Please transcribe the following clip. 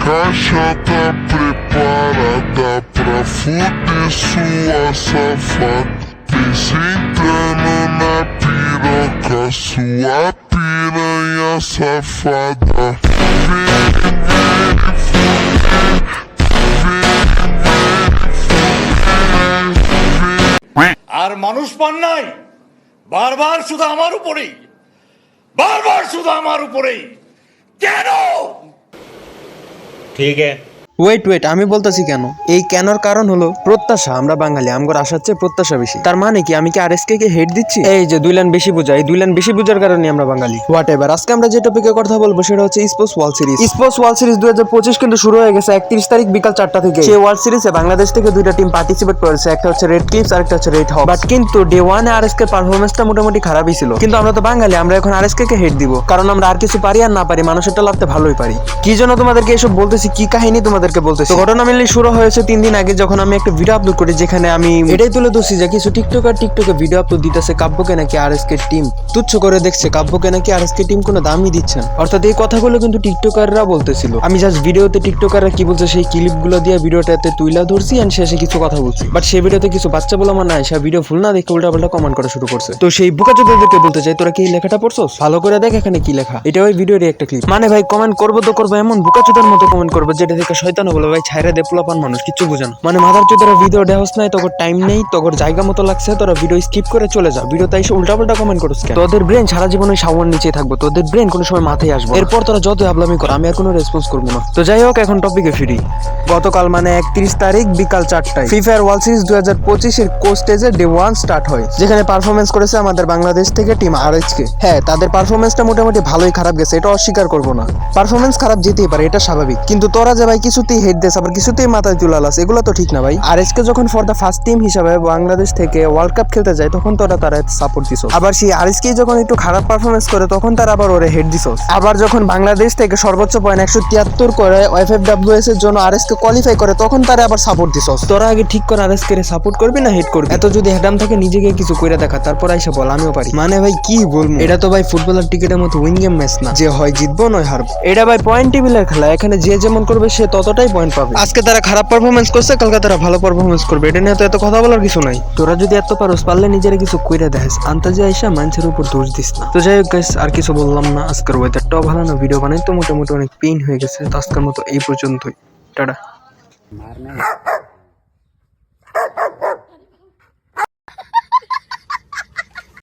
caixa tá preparada pra fuder sua safada. Pense entrando na piroca, sua piranha safada. আর মানুষ পান নাই, বারবার শুধু আমার উপরেই কেন? ठीक है। ওয়েট আমি বলতেছি কেন। এই কেনর কারণ হলো প্রত্যাশা। আমরা বাঙালি, আমগর আশার চেয়ে প্রত্যাশা বেশি। তার মানে কি আমি কি আরএসকে কে হেট দিচ্ছি? এই যে 2 লাইন বেশি বোঝা, এই 2 লাইন বেশি বোঝার কারণে আমরা বাঙালি। হোয়াট এভার, আজকে আমরা যে টপিকে কথা বলবো সেটা হচ্ছে sports world series. Sports world series 2025 কিন্তু শুরু হয়ে গেছে 31 তারিখ বিকাল 4টা থেকে। সেই ওয়ার্ল্ড সিরিজে বাংলাদেশ থেকে 2টা টিম পার্টিসিপেট করেছে, একটা হচ্ছে রেড ক্লিপস আর একটা হচ্ছে রেড হক। বাট কিন্তু ডে 1 এ আরএসকে পারফরম্যান্সটা মোটামুটি খারাপই ছিল। কিন্তু আমরা তো বাঙালি, আমরা এখন আরএসকে কে হেট দিব, কারণ আমরা আর কিছু পারি আর না পারি মানুষেরটা লাগতে ভালোই পারি। কি জন্য তোমাদেরকে এসব বলতেছি, কি কাহিনী তোমাদেরকে বলতেছি। তো ঘটনা মেনলি শুরু হয়েছে 3 দিন আগে, যখন আমি একটা ভিডিও আপলোড করি যেখানে আমি এটাই তুলে ধরছি যে কিছু টিকটকে ভিডিও আপলোড দিতেছে কাব্যকে নাকি আরএসকে টিম তুচ্ছ করে দেখছে, কাব্যকে নাকি আরএসকে টিম কোনো দামই দিচ্ছে না। অর্থাৎ এই কথাগুলো কিন্তু টিকটকাররা বলতেছিল। আমি জাস্ট ভিডিওতে টিকটকাররা কি বলছে সেই ক্লিপগুলো দিয়ে ভিডিওটাতে তুইলা ধরছি এন্ড শেষে কিছু কথা বলছি। বাট সেই ভিডিওতে কিছু বাচ্চা বলে আমার নাই, সে ভিডিও ফুল না দেখে উল্টাপাল্টা কমেন্ট করা শুরু করছে। তো সেই বোকাচোদাদেরকে বলতে চাই, তোরা কি এই লেখাটা পড়ছস? ভালো করে দেখ এখানে কি লেখা। এটা ওই ভিডিওর একটা ক্লিপ। মানে ভাই কমেন্ট করবো তো করবো, এমন বোকাচোদার মতো কমেন্ট করবো যেটা থেকে শয়তানও বলে ভাই ছাইরা দে পোলাপান মানুষ কিচ্ছু বুঝে না। মানে মাথার চোদারা ভিডিও দেহস নাই, তোর টাইম নেই, তোর জায়গা মতো লাগছে, তোরা ভিডিও স্কিপ করে চলে যা। ভিডিওতে এসে উল্টাপাল্টা কমেন্ট করছিস কেন? তোদের ব্রেন সারা জীবন ওই সাওয়ার নিচে থাকবো, তোদের ব্রেন কোনো সময় মাথায় আসবে। এরপর তোরা যত আবলামি কর, আমি আর কোনো রেসপন্স করবো না। তো যাই হোক, এখন টপিকে ফিরি। গতকাল মানে 31 তারিখ বিকাল 4টায় ফিফা ওয়ার্ল্ড সিরিজ 2025 এর কোচ স্টেজে ডে 1 স্টার্ট হয়, যেখানে পারফরমেন্স করেছে আমাদের বাংলাদেশ থেকে টিম আরএসকে। হ্যাঁ, তাদের পারফরমেন্সটা মোটামুটি ভালোই খারাপ গেছে, এটা অস্বীকার করবো না। পারফরমেন্স খারাপ যেতেই পারে, এটা স্বাভাবিক। কিন্তু তোরা যে ভাই কিছুতেই হেড দেস, আবার কিছুতেই মাথায় চুলালাস, এগুলো তো ঠিক না ভাই। আরএসকে যখন ফর দা ফার্স্ট টিম হিসাবে বাংলাদেশ থেকে ওয়ার্ল্ড কাপ খেলতে যায় তখন তোরা তারা সাপোর্ট দিছো। আবার সেই আরএসকে যখন একটু খারাপ পারফরমেন্স করে তখন তারা আবার ওরে হেড দিছো। আবার যখন বাংলাদেশ থেকে সর্বোচ্চ পয়েন্ট 173 করে ওএফএফডব্লিউএস এর জন্য আরএসকে কোয়ালিফাই করে তখন তারা আবার সাপোর্ট দিছো। তোরা আগে ঠিক করে আরএসকে রে সাপোর্ট করবি না হেড করবি? এত যদি হেডাম থাকে নিজেকে কিছু কইরা দেখা, তারপর আইসা বল আমিও পারি। মানে ভাই কি বলবো, এটা তো ভাই ফুটবলার টিকেটের মতো উইন গেম ম্যাচ না যে হয় জিতবো নয় হারবো। এটা ভাই পয়েন্ট টেবিলের খেলা, এখানে যে যেমন করবে সে ততটাই পয়েন্ট পাবে। আজকে তারা খারাপ পারফরমেন্স করছে, কালকে তারা ভালো পারফরমেন্স করবে, এটা নিয়ে তো এত কথা বলার কিছু নাই। তোরা যদি এত পারোস, পারলে নিজেরা কিছু কইরা দেখাস, আন্তাজে আইসা মানুষের উপর দোষ দিস না। তো যাই হোক গাইস, আর কিছু বললাম না। আজকের ওয়েদারটাও ভালো না, ভিডিও বানাই তো মোটামুটি অনেক পেইন হয়ে গেছে। তো আজকের মতো এই পর্যন্তই, টাটা।